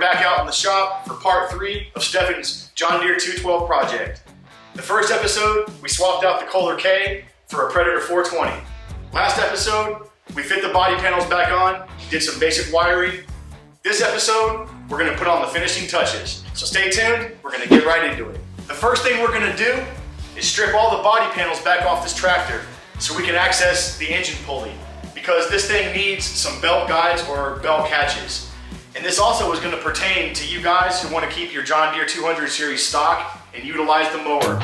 back out in the shop for part 3 of Stefan's John Deere 212 project. The first episode, we swapped out the Kohler K for a Predator 420. Last episode, we fit the body panels back on, did some basic wiring. This episode, we're gonna put on the finishing touches. So stay tuned, we're gonna get right into it. The first thing we're gonna do is strip all the body panels back off this tractor so we can access the engine pulley, because this thing needs some belt guides or belt catches. And this also is going to pertain to you guys who want to keep your John Deere 200 series stock and utilize the mower.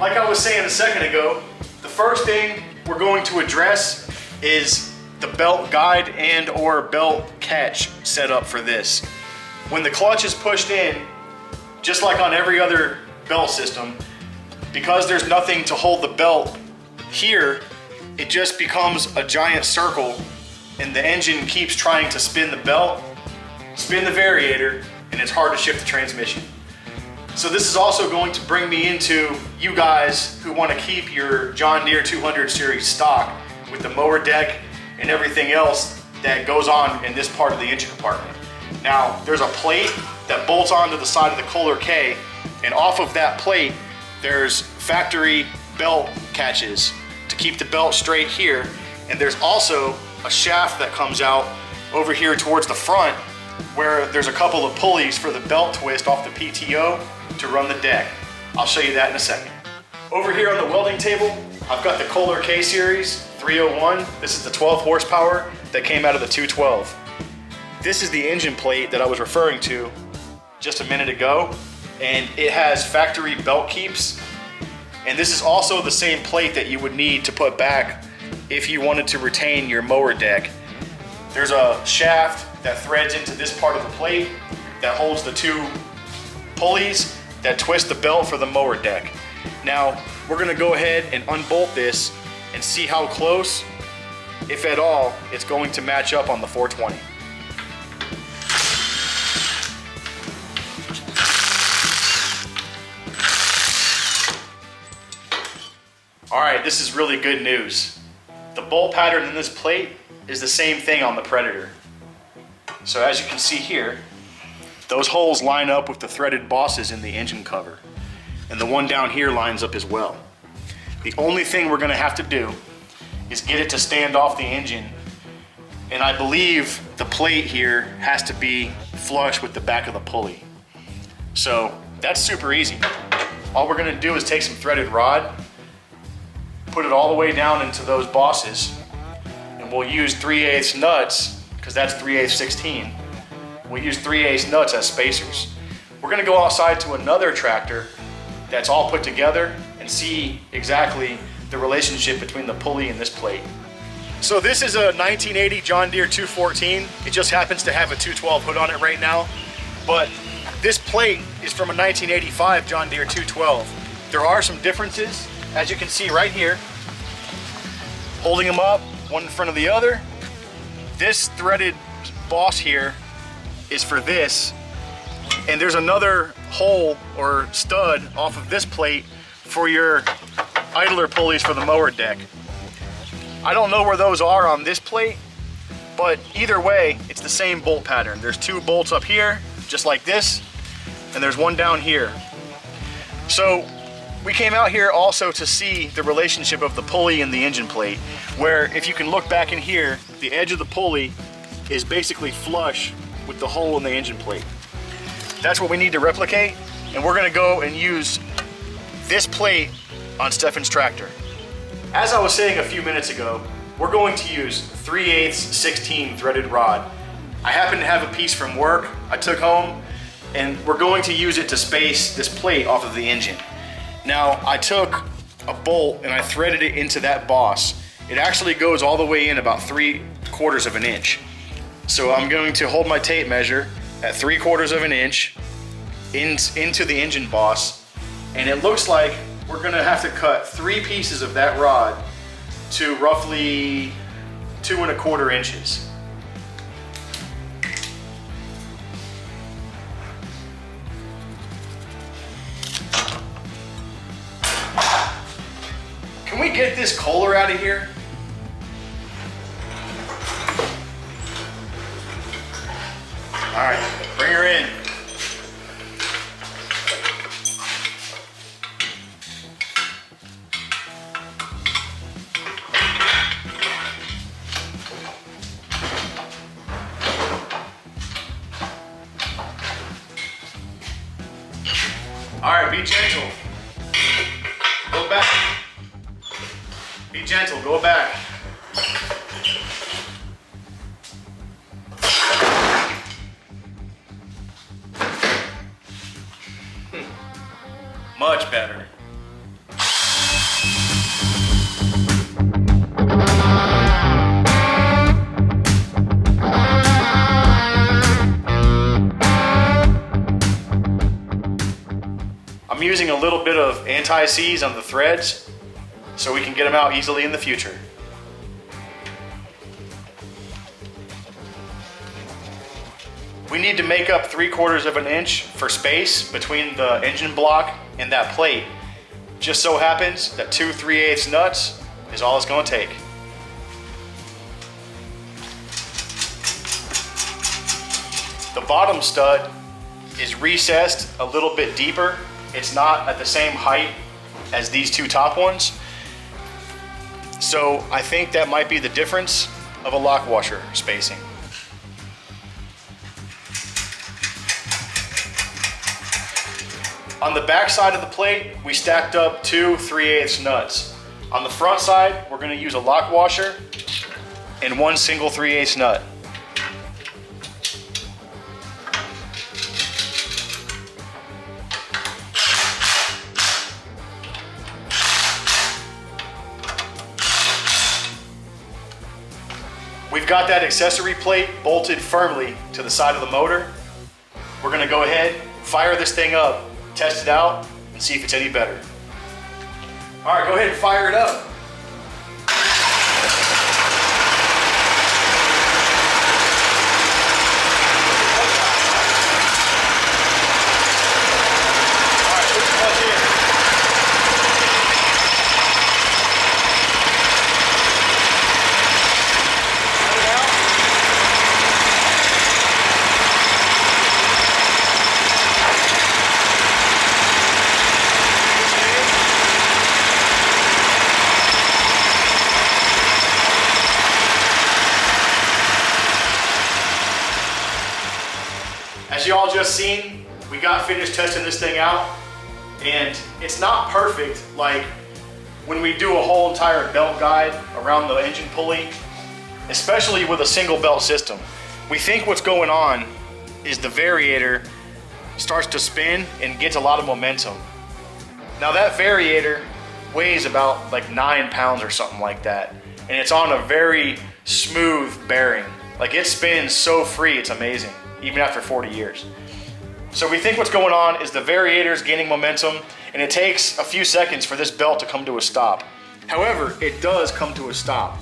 Like I was saying a second ago, the first thing we're going to address is the belt guide and or belt catch setup for this. When the clutch is pushed in, just like on every other belt system, because there's nothing to hold the belt here, it just becomes a giant circle and the engine keeps trying to spin the belt, spin the variator, and it's hard to shift the transmission. So this is also going to bring me into you guys who want to keep your John Deere 200 series stock with the mower deck and everything else that goes on in this part of the engine compartment. Now, there's a plate that bolts onto the side of the Kohler K, and off of that plate, there's factory belt catches to keep the belt straight here. And there's also a shaft that comes out over here towards the front where there's a couple of pulleys for the belt twist off the PTO to run the deck. I'll show you that in a second. Over here on the welding table, I've got the Kohler K Series 301. This is the 12 horsepower that came out of the 212. This is the engine plate that I was referring to just a minute ago, and it has factory belt keeps. And this is also the same plate that you would need to put back if you wanted to retain your mower deck. There's a shaft that threads into this part of the plate that holds the two pulleys that twist the belt for the mower deck. Now, we're gonna go ahead and unbolt this and see how close, if at all, it's going to match up on the 420. All right, this is really good news. The bolt pattern in this plate is the same thing on the Predator. So as you can see here, those holes line up with the threaded bosses in the engine cover. And the one down here lines up as well. The only thing we're gonna have to do is get it to stand off the engine. And I believe the plate here has to be flush with the back of the pulley. So that's super easy. All we're gonna do is take some threaded rod, put it all the way down into those bosses, and we'll use 3/8 nuts, because that's 3/8 16. We'll use 3/8 nuts as spacers. We're gonna go outside to another tractor that's all put together and see exactly the relationship between the pulley and this plate. So this is a 1980 John Deere 214. It just happens to have a 212 hood on it right now. But this plate is from a 1985 John Deere 212. There are some differences, as you can see right here. Holding them up, one in front of the other. This threaded boss here is for this, and there's another hole or stud off of this plate for your idler pulleys for the mower deck. I don't know where those are on this plate, but either way, it's the same bolt pattern. There's two bolts up here, just like this, and there's one down here. So we came out here also to see the relationship of the pulley and the engine plate, where if you can look back in here, the edge of the pulley is basically flush with the hole in the engine plate. That's what we need to replicate, and we're gonna go and use this plate on Stefan's tractor. As I was saying a few minutes ago, we're going to use 3/8 16 threaded rod. I happen to have a piece from work I took home, and we're going to use it to space this plate off of the engine. Now, I took a bolt and I threaded it into that boss, it actually goes all the way in about 3/4 of an inch. So I'm going to hold my tape measure at 3/4 of an inch into the engine boss, and it looks like we're gonna have to cut 3 pieces of that rod to roughly 2¼ inches. Can we get this Kohler out of here? All right, bring her in. All right, be gentle. Go back. Be gentle, go back. Much better. I'm using a little bit of anti-seize on the threads so we can get them out easily in the future. We need to make up 3/4 of an inch for space between the engine block and that plate. Just so happens that 2 3/8 nuts is all it's going to take. The bottom stud is recessed a little bit deeper. It's not at the same height as these 2 top ones. So I think that might be the difference of a lock washer spacing. On the back side of the plate, we stacked up 2 3/8 nuts. On the front side, we're going to use a lock washer and 1 single 3/8 nut. We've got that accessory plate bolted firmly to the side of the motor. We're going to go ahead, fire this thing up, test it out, and see if it's any better. All right, go ahead and fire it up. All right, put the clutch in. Turn it out. As you all just seen, we got finished testing this thing out, and it's not perfect like when we do a whole entire belt guide around the engine pulley, especially with a single belt system. We think what's going on is the variator starts to spin and gets a lot of momentum. Now that variator weighs about like 9 pounds or something like that, and it's on a very smooth bearing. Like it spins so free, it's amazing, even after 40 years. So we think what's going on is the variator is gaining momentum, and it takes a few seconds for this belt to come to a stop. However, it does come to a stop.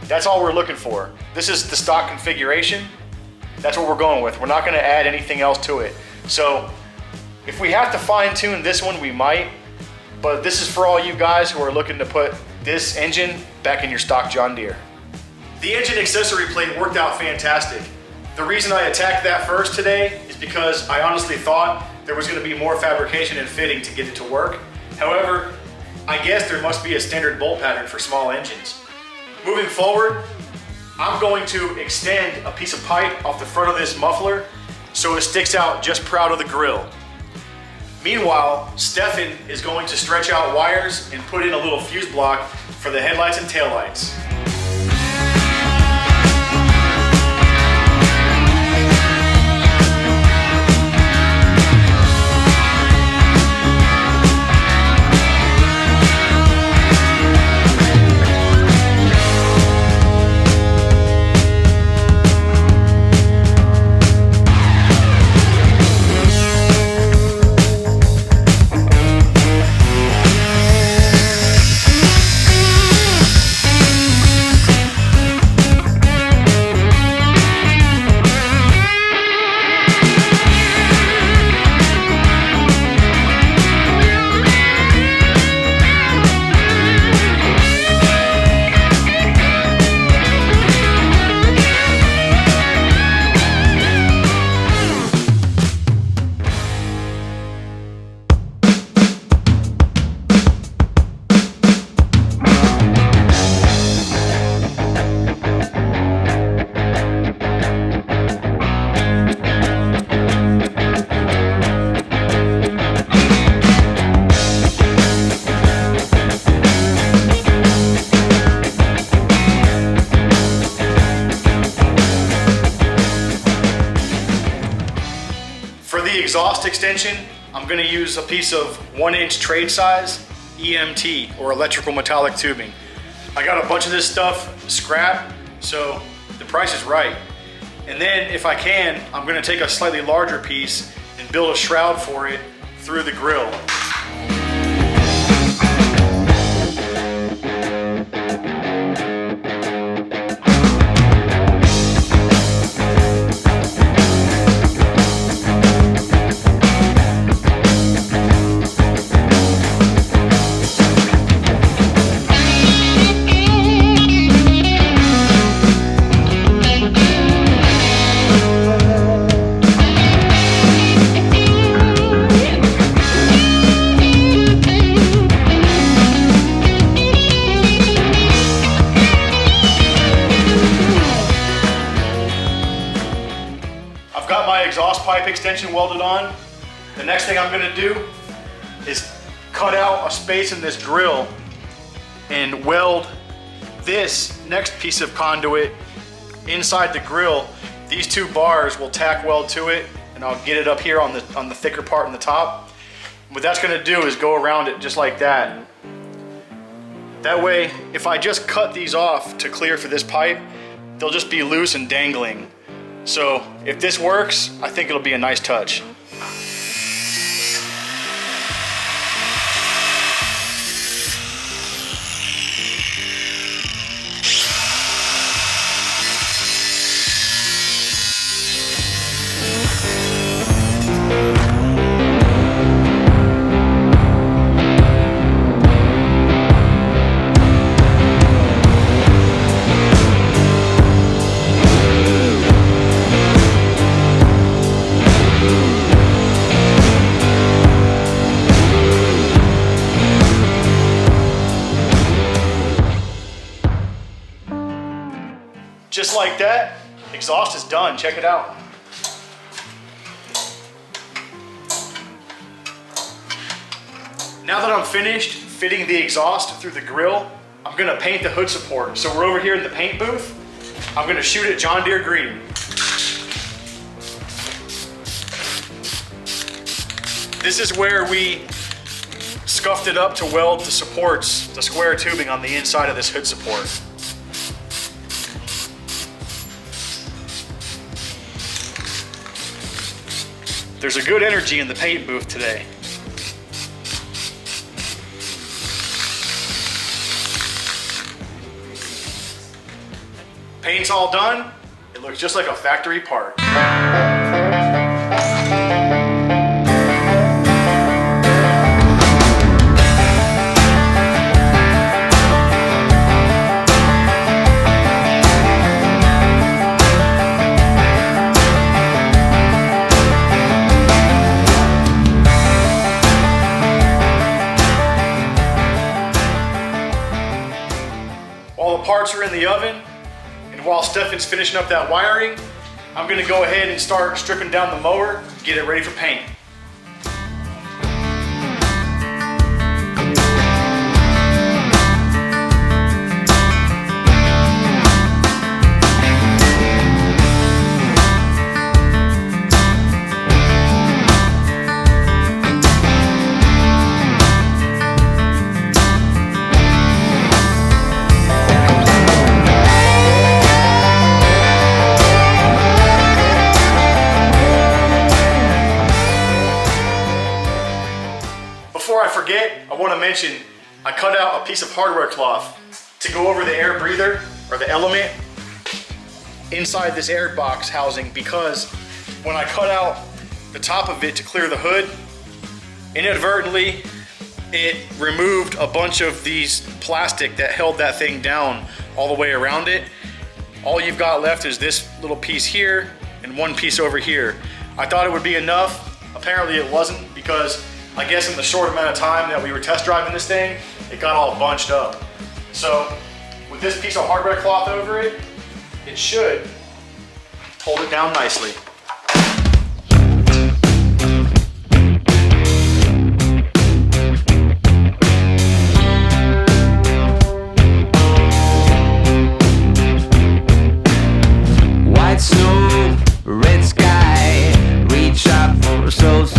That's all we're looking for. This is the stock configuration. That's what we're going with. We're not going to add anything else to it. So if we have to fine tune this one, we might, but this is for all you guys who are looking to put this engine back in your stock John Deere. The engine accessory plate worked out fantastic. The reason I attacked that first today is because I honestly thought there was going to be more fabrication and fitting to get it to work. However, I guess there must be a standard bolt pattern for small engines. Moving forward, I'm going to extend a piece of pipe off the front of this muffler so it sticks out just proud of the grill. Meanwhile, Stefan is going to stretch out wires and put in a little fuse block for the headlights and taillights. exhaust extension, I'm gonna use a piece of 1-inch trade size EMT, or electrical metallic tubing. I got a bunch of this stuff scrap, so the price is right. And then if I can, I'm gonna take a slightly larger piece and build a shroud for it through the grill. Exhaust pipe extension welded on. The next thing I'm gonna do is cut out a space in this grill and weld this next piece of conduit inside the grill. These two bars will tack weld to it, and I'll get it up here on the thicker part in the top. What that's gonna do is go around it just like that. That way, if I just cut these off to clear for this pipe, they'll just be loose and dangling. So if this works, I think it'll be a nice touch. Just like that, exhaust is done. Check it out. Now that I'm finished fitting the exhaust through the grill, I'm gonna paint the hood support. So we're over here in the paint booth. I'm gonna shoot it John Deere green. This is where we scuffed it up to weld the supports, the square tubing on the inside of this hood support. There's a good energy in the paint booth today. Paint's all done. It looks just like a factory part. All the parts are in the oven, and while Stefan's finishing up that wiring, I'm gonna go ahead and start stripping down the mower, get it ready for paint. Before I forget, I want to mention I cut out a piece of hardware cloth to go over the air breather, or the element, inside this air box housing, because when I cut out the top of it to clear the hood, inadvertently it removed a bunch of these plastic that held that thing down all the way around it. All you've got left is this little piece here and one piece over here. I thought it would be enough. Apparently it wasn't, because I guess in the short amount of time that we were test driving this thing, it got all bunched up. So with this piece of hardware cloth over it, it should hold it down nicely. White snow, red sky, reach out for souls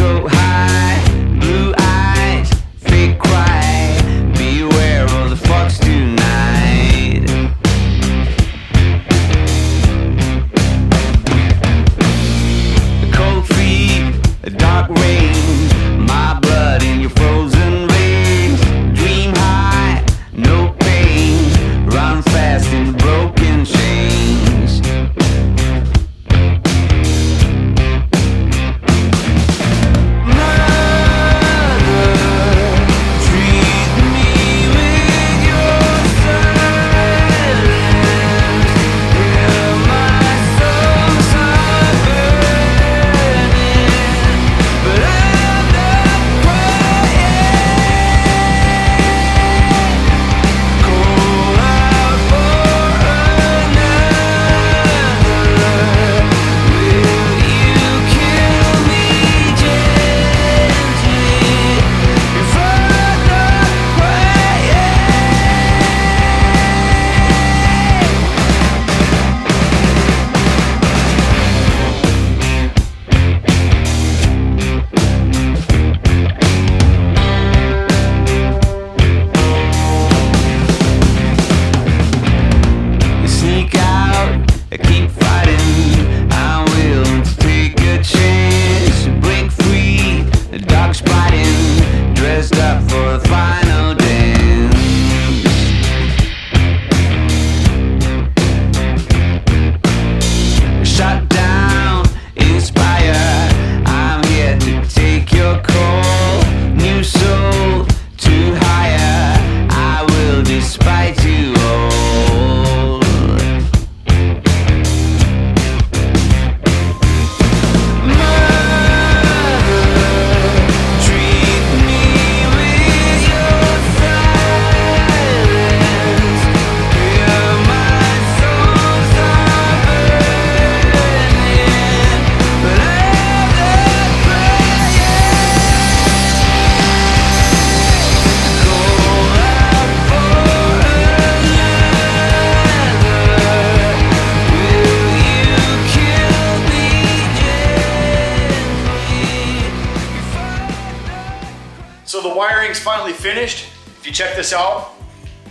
finally finished. If you check this out,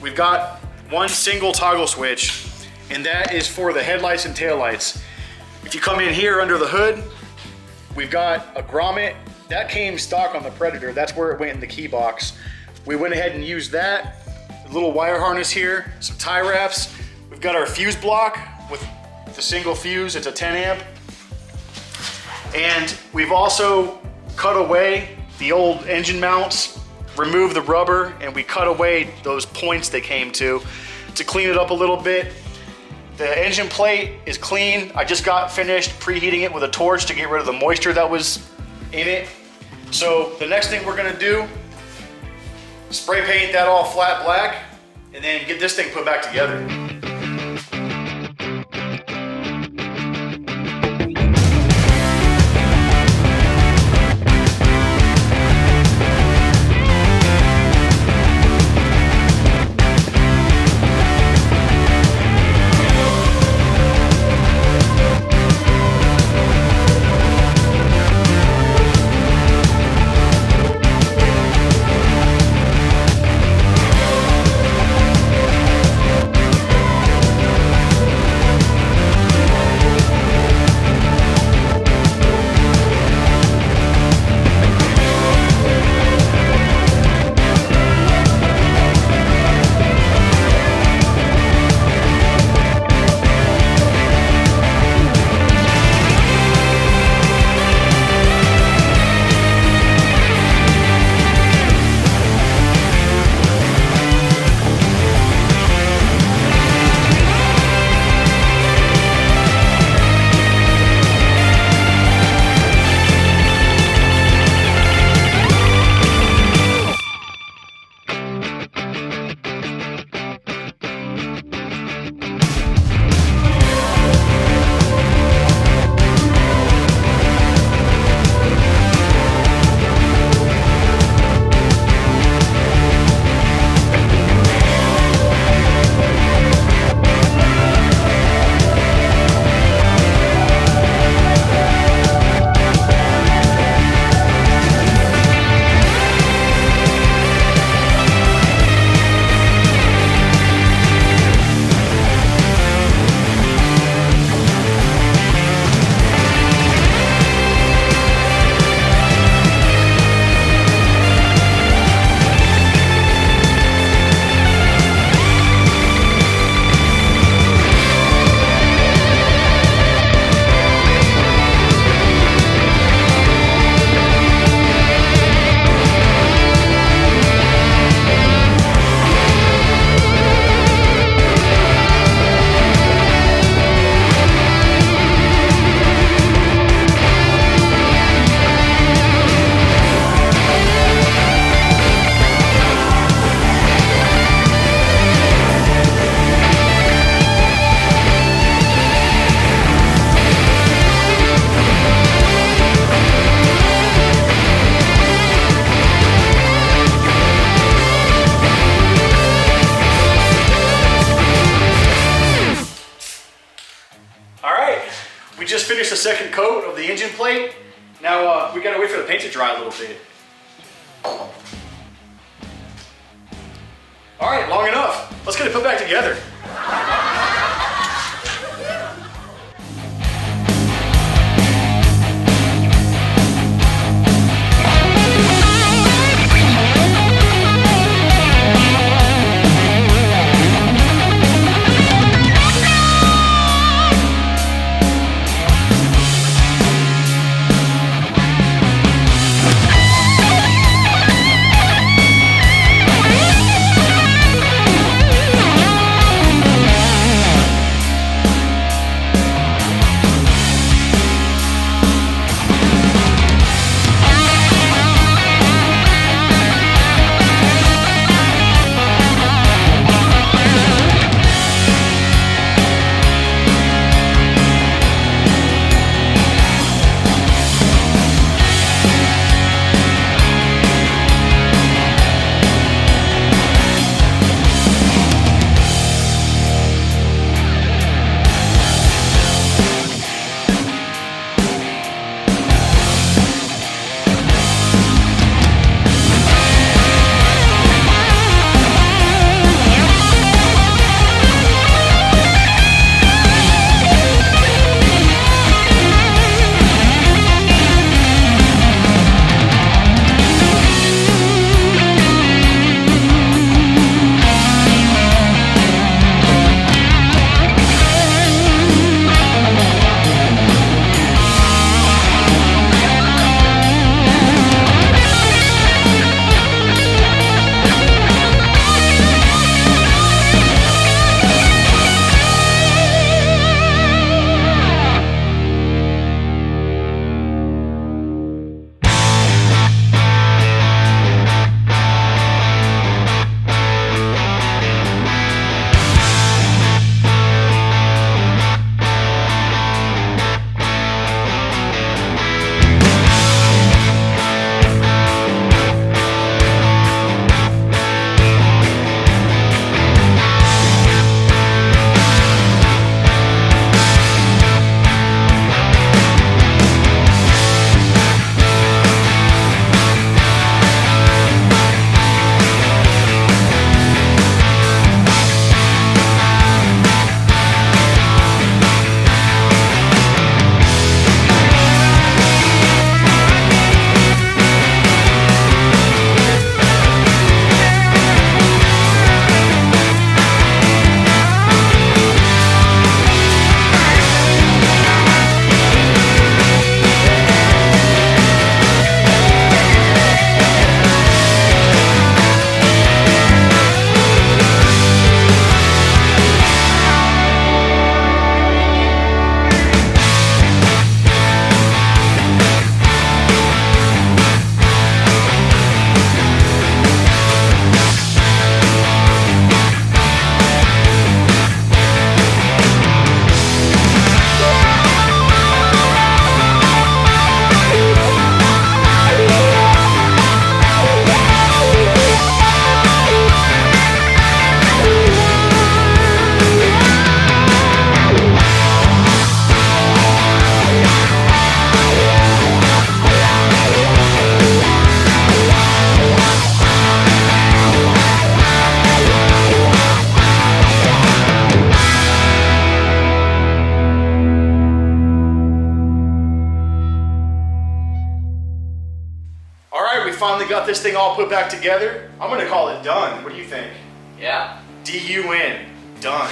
we've got one single toggle switch, and that is for the headlights and taillights. If you come in here under the hood, we've got a grommet. That came stock on the Predator. That's where it went in the key box. We went ahead and used that. A little wire harness here, some tie wraps. We've got our fuse block with the single fuse. It's a 10 amp. And we've also cut away the old engine mounts, removed the rubber, and we cut away those points they came to clean it up a little bit. The engine plate is clean. I just got finished preheating it with a torch to get rid of the moisture that was in it. So the next thing we're gonna do, spray paint that all flat black, and then get this thing put back together. We just finished the second coat of the engine plate. Now we gotta wait for the paint to dry a little bit. All right, long enough. Let's get it put back together. got this thing all put back together. I'm gonna call it done. What do you think? Yeah. D-U-N, done.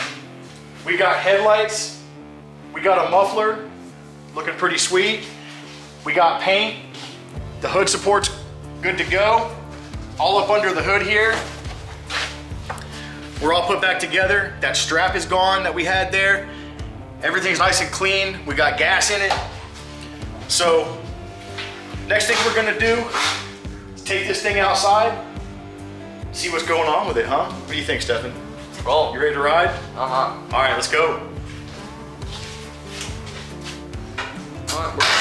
We got headlights, we got a muffler, looking pretty sweet. We got paint, the hood support's good to go. All up under the hood here. We're all put back together. That strap is gone that we had there. Everything's nice and clean. We got gas in it. So, next thing we're gonna do is take this thing outside, see what's going on with it, huh? What do you think, Stefan? Let's roll. You ready to ride? Uh-huh. All right, let's go. All right,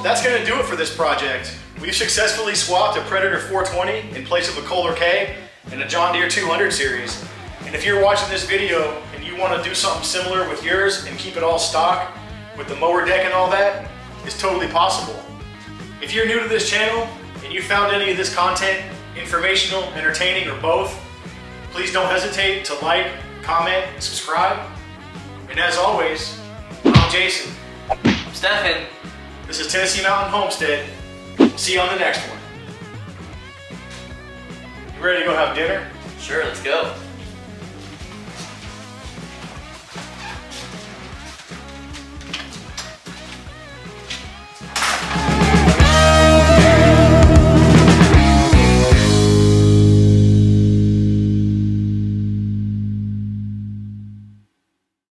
that's gonna do it for this project. We've successfully swapped a Predator 420 in place of a Kohler K and a John Deere 200 series. And if you're watching this video and you wanna do something similar with yours and keep it all stock with the mower deck and all that, it's totally possible. If you're new to this channel and you found any of this content informational, entertaining, or both, please don't hesitate to like, comment, and subscribe. And as always, I'm Jason. I'm Stefan. This is Tennessee Mountain Homestead. See you on the next one. You ready to go have dinner? Sure, let's go.